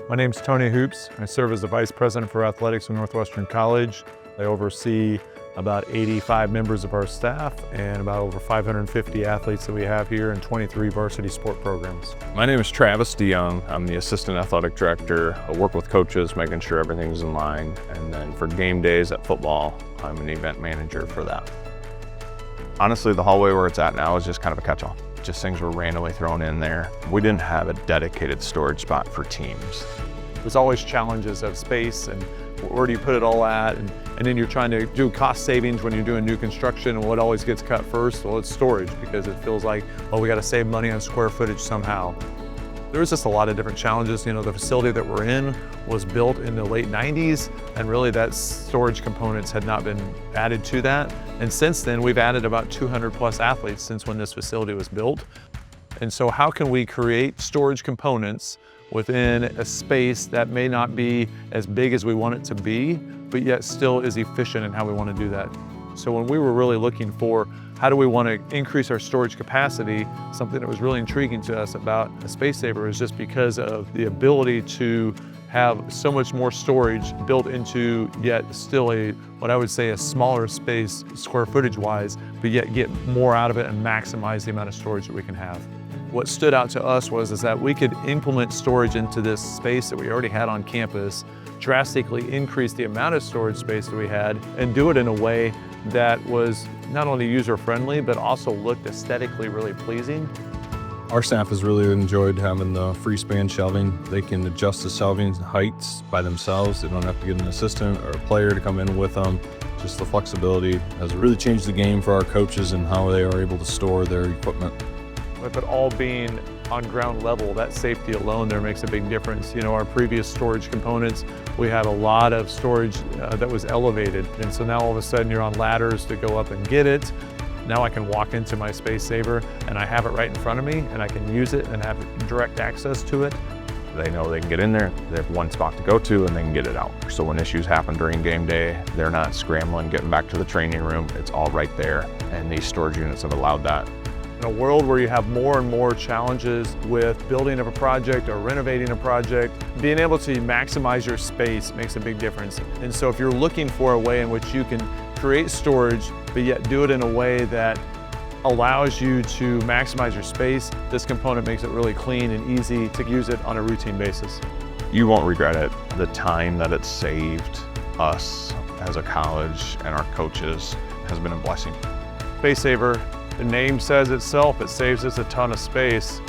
My name's Tony Hoops. I serve as the Vice President for Athletics at Northwestern College. I oversee about 85 members of our staff and about over 550 athletes that we have here in 23 varsity sport programs. My name is Travis DeYoung. I'm the Assistant Athletic Director. I work with coaches, making sure everything's in line. And then for game days at football, I'm an event manager for that. Honestly, the hallway where it's at now is just kind of a catch-all. Just things were randomly thrown in there. We didn't have a dedicated storage spot for teams. There's always challenges of space and where do you put it all at, and then you're trying to do cost savings when you're doing new construction, and what always gets cut first? Well, it's storage, because it feels like, oh, we got to save money on square footage somehow. There was just a lot of different challenges. You know, the facility that we're in was built in the late 90s, and really that storage components had not been added to that. And since then, we've added about 200 plus athletes since when this facility was built. And so how can we create storage components within a space that may not be as big as we want it to be, but yet still is efficient in how we want to do that? So when we were really looking for how do we want to increase our storage capacity, something that was really intriguing to us about a Spacesaver is just because of the ability to have so much more storage built into yet still what I would say a smaller space square footage wise, but yet get more out of it and maximize the amount of storage that we can have. What stood out to us is that we could implement storage into this space that we already had on campus, drastically increase the amount of storage space that we had, and do it in a way that was not only user-friendly, but also looked aesthetically really pleasing. Our staff has really enjoyed having the FreeSpan Shelving. They can adjust the shelving heights by themselves. They don't have to get an assistant or a player to come in with them. Just the flexibility has really changed the game for our coaches and how they are able to store their equipment. With it all being on ground level, that safety alone there makes a big difference. You know, our previous storage components, we had a lot of storage that was elevated. And so now all of a sudden you're on ladders to go up and get it. Now I can walk into my Spacesaver and I have it right in front of me and I can use it and have direct access to it. They know they can get in there, they have one spot to go to, and they can get it out. So when issues happen during game day, they're not scrambling, getting back to the training room. It's all right there, and these storage units have allowed that. In a world where you have more and more challenges with building of a project or renovating a project, being able to maximize your space makes a big difference. And so if you're looking for a way in which you can create storage, but yet do it in a way that allows you to maximize your space, this component makes it really clean and easy to use it on a routine basis. You won't regret it. The time that it's saved us as a college and our coaches has been a blessing. Spacesaver, the name says itself, it saves us a ton of space.